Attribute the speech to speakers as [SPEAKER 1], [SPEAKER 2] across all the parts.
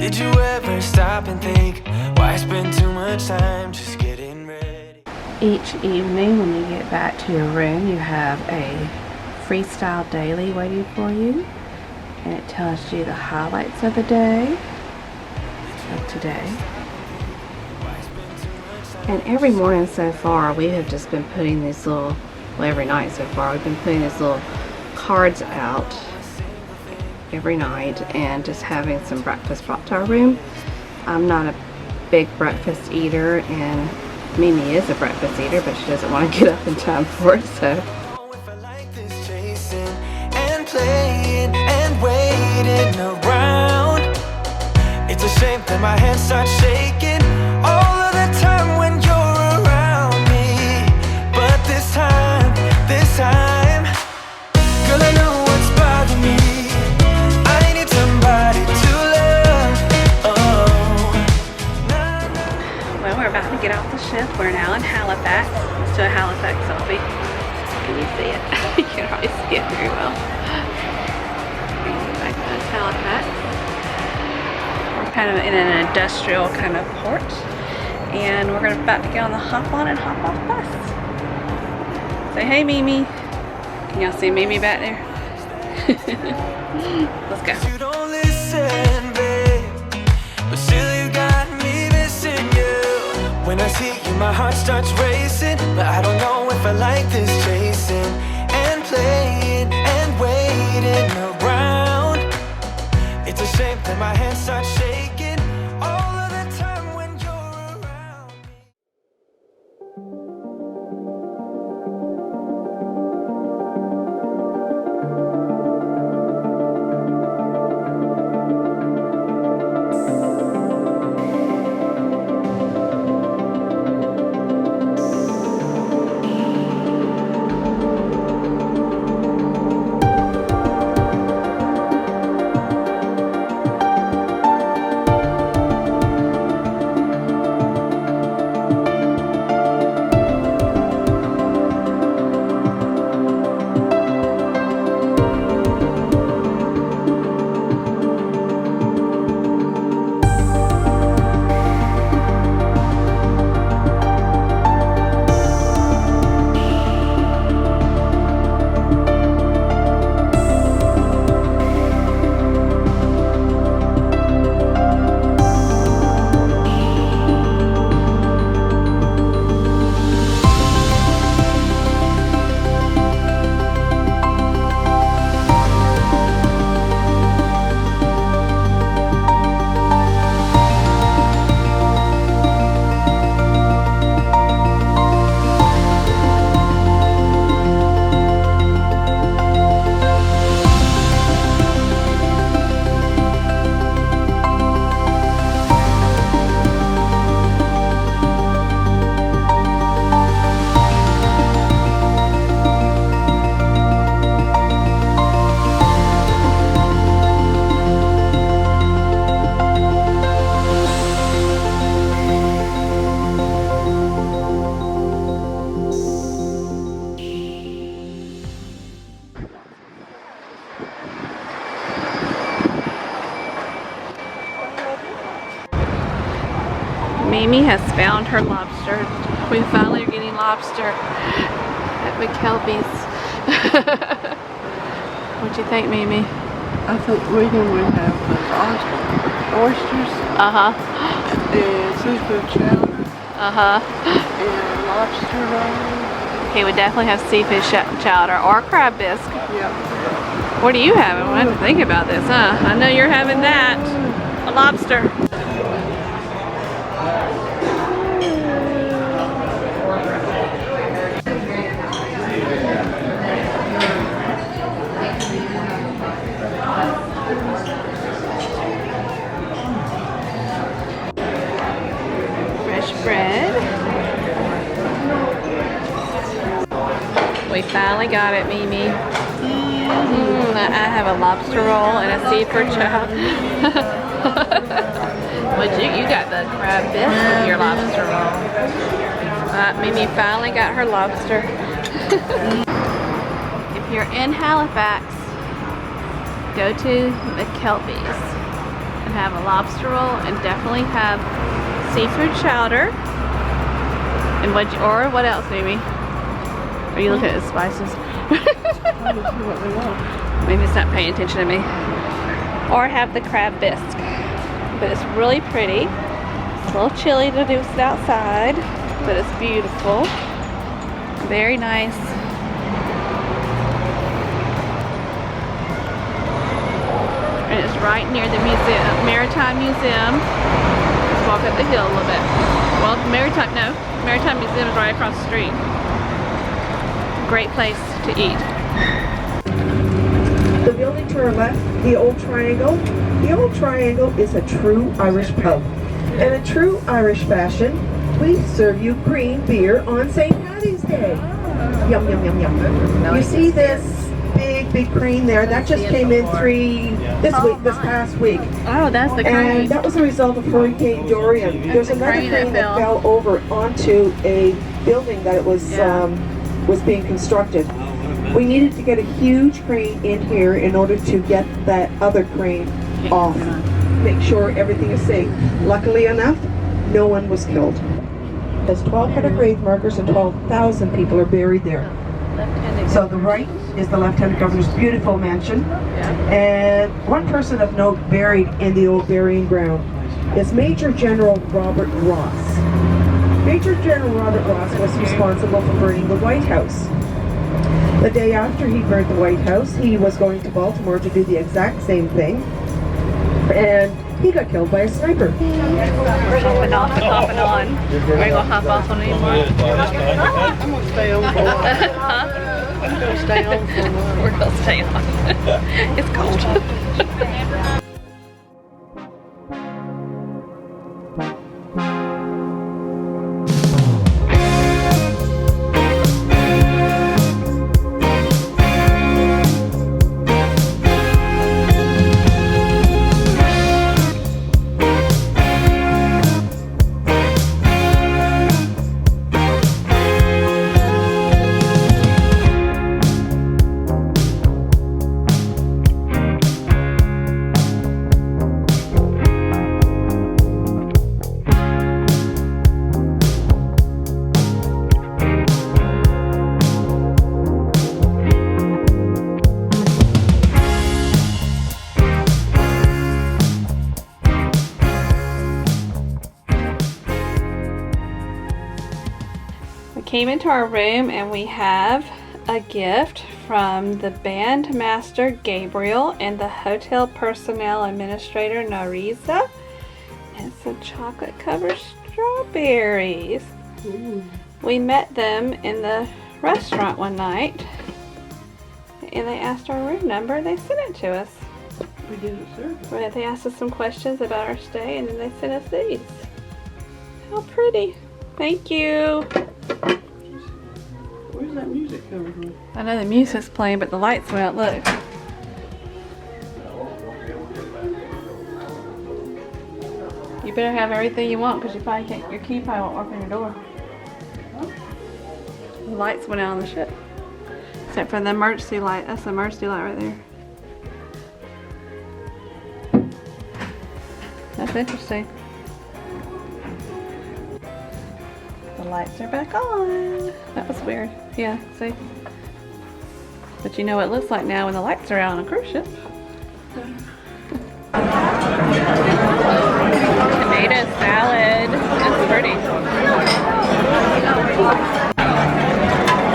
[SPEAKER 1] Did you ever stop and think, why spend too much time just getting ready?
[SPEAKER 2] Each evening when you get back to your room, you have a freestyle daily waiting for you, and it tells you the highlights of the day, of today. And every morning so far, we have just been putting these little, well, every night so far, we've been putting these little cards out every night and just having some breakfast brought to our room. I'm not a big breakfast eater, and Mimi is a breakfast eater, but she doesn't want to get up in time for it, so.
[SPEAKER 1] It's a shame that my hands start shaking all of the time when you're around me. But this time, girl, I know what's bothering me. I need somebody to love.
[SPEAKER 2] Well, we're about to get off the ship. We're now in Halifax. Let's do a Halifax selfie. Can you see it? You can't always see it very well. That's Halifax. We're kind of in an industrial kind of port, and we're about to get on the hop on and hop off bus. Say hey, Mimi. Can y'all see Mimi back there? Let's go.
[SPEAKER 1] You don't listen, babe, but still you got me missing you. When I see you, my heart starts racing, but I don't know if I like this chasing and playing and waiting around. It's a shame that my hands start shaking all of the time when you're around me.
[SPEAKER 2] Mimi has found her lobster. We finally are getting lobster at Mckelvie's. What'd you think, Mimi?
[SPEAKER 3] I think we would have oysters. And seafood chowder. And lobster roll.
[SPEAKER 2] He would definitely have seafood chowder or crab bisque.
[SPEAKER 3] Yeah.
[SPEAKER 2] What are you having? We'll have to think about this, huh? I know you're having that. A lobster. Bread. We finally got it, Mimi. I have a lobster roll and a seafood chowder. But you got the crab bisque with your lobster roll. Mimi finally got her lobster. If you're in Halifax, go to Mckelvie's. It
[SPEAKER 4] have a lobster roll and definitely have seafood chowder. And what else, maybe? Are you looking at the spices? Maybe it's not paying attention to me. Or have the crab bisque. But it's really pretty. It's a little chilly to do it outside, but it's beautiful. Very nice. And it's right near the museum, Maritime Museum. Let's walk up the hill a little bit. Well, Maritime Museum is right across the street. Great place to eat.
[SPEAKER 5] The building to our left, the Old Triangle. The Old Triangle is a true Irish pub. In a true Irish fashion, we serve you green beer on St. Paddy's Day. Yum, yum, yum, yum. You see this big cream there? That just came in this past week.
[SPEAKER 4] Oh, that's the crane.
[SPEAKER 5] And that was a result of Hurricane Dorian. There's another crane that fell over onto a building that was being constructed. We needed to get a huge crane in here in order to get that other crane off. Make sure everything is safe. Luckily enough, no one was killed. There's 1,200 grave markers and 12,000 people are buried there. So the right is the Lieutenant Governor's beautiful mansion. And one person of note buried in the old burying ground is Major General Robert Ross. Major General Robert Ross was responsible for burning the White House. The day after he burned the White House, he was going to Baltimore to do the exact same thing. And he got killed by a sniper.
[SPEAKER 4] Hopping off and hopping on. Are you going to hop off on anymore?
[SPEAKER 3] I'm going to stay on for a while. I'm going to stay on for a while.
[SPEAKER 4] We're going to stay on. It's cold. Came into our room and we have a gift from the band master Gabriel and the hotel personnel administrator Narisa. It's some chocolate covered strawberries. Ooh. We met them in the restaurant one night and they asked our room number and they sent it to us.
[SPEAKER 3] We did it, sir.
[SPEAKER 4] Right, they asked us some questions about our stay and then they sent us these. How pretty. Thank you.
[SPEAKER 3] Where's that music coming from?
[SPEAKER 4] I know the music's playing, but the lights went out. Look. You better have everything you want because you probably can't. Your key probably won't open your door. The lights went out on the ship, except for the emergency light. That's the emergency light right there. That's interesting. The lights are back on. That was weird. Yeah, see? But you know what it looks like now when the lights are out on a cruise ship. Tomato salad. It's pretty.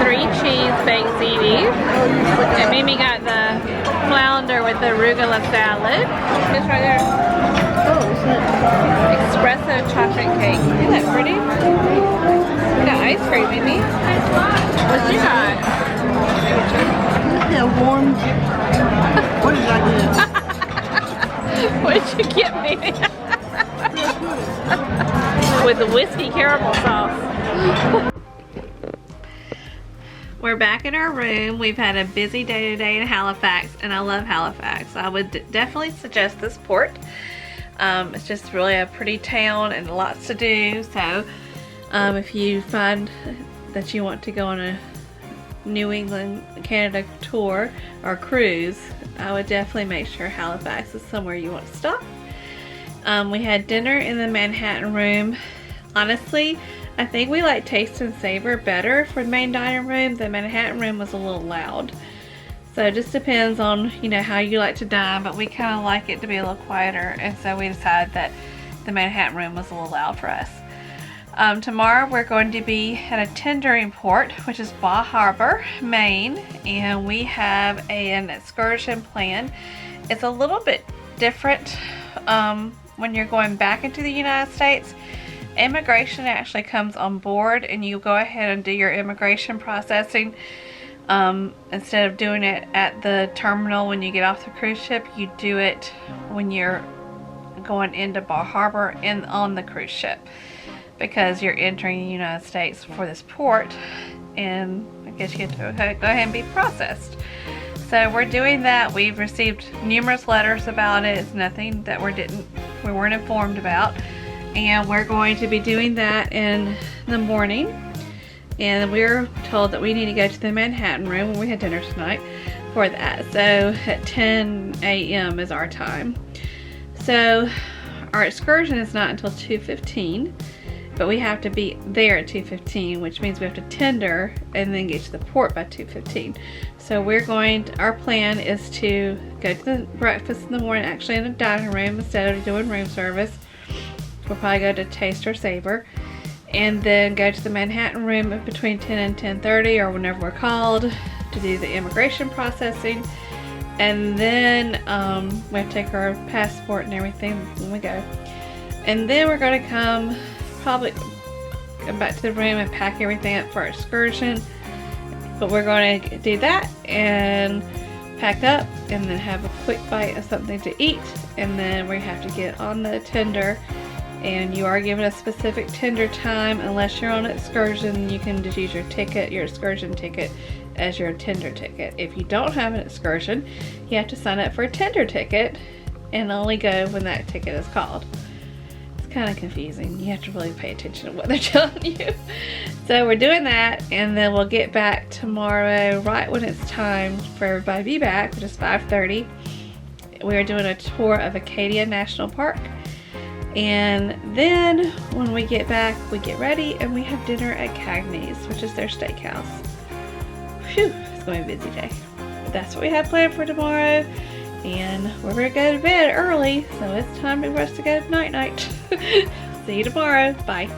[SPEAKER 4] 3 cheese baked ziti. And Mimi got the flounder with the arugula salad. It's right there. Espresso chocolate cake. Isn't that pretty? We got ice cream, Mimi. What you got?
[SPEAKER 3] Yeah, warm. What did I
[SPEAKER 4] What did you get, Mimi? With the whiskey caramel sauce. We're back in our room. We've had a busy day today in Halifax, and I love Halifax. I would definitely suggest this port. It's just really a pretty town and lots to do. So if you find that you want to go on a New England, Canada tour or cruise, I would definitely make sure Halifax is somewhere you want to stop. We had dinner in the Manhattan room. Honestly, I think we like Taste and Savor better for the main dining room. The Manhattan room was a little loud. So it just depends on, you know, how you like to dine, but we kind of like it to be a little quieter, and so we decided that the Manhattan room was a little loud for us. Tomorrow we're going to be at a tendering port, which is Bar Harbor, Maine, and we have an excursion planned. It's a little bit different when you're going back into the United States. Immigration actually comes on board, and you go ahead and do your immigration processing. Instead of doing it at the terminal when you get off the cruise ship, you do it when you're going into Bar Harbor and on the cruise ship, because you're entering the United States for this port, and I guess you have to go ahead and be processed. So we're doing that. We've received numerous letters about it. It's nothing that we weren't informed about, and we're going to be doing that in the morning. And we were told that we need to go to the Manhattan room when we had dinner tonight for that. So at 10 a.m. is our time. So our excursion is not until 2:15, but we have to be there at 2:15, which means we have to tender and then get to the port by 2:15. So our plan is to go to the breakfast in the morning, actually in a dining room instead of doing room service. We'll probably go to Taste or Savor, and then go to the Manhattan room between 10 and 10:30 or whenever we're called to do the immigration processing. And then we have to take our passport and everything when we go. And then we're going to probably come back to the room and pack everything up for our excursion. But we're going to do that and pack up and then have a quick bite of something to eat. And then we have to get on the tender. And you are given a specific tender time. Unless you're on an excursion, you can just use your excursion ticket as your tender ticket. If you don't have an excursion, you have to sign up for a tender ticket and only go when that ticket is called. It's kind of confusing. You have to really pay attention to what they're telling you. So we're doing that, and then we'll get back tomorrow right when it's time for everybody to be back, which is 5:30. We're doing a tour of Acadia National Park. And then when we get back, we get ready and we have dinner at Cagney's, which is their steakhouse. Phew, it's going to be a busy day. But that's what we have planned for tomorrow. And we're going to go to bed early, so it's time for us to go night-night. See you tomorrow. Bye.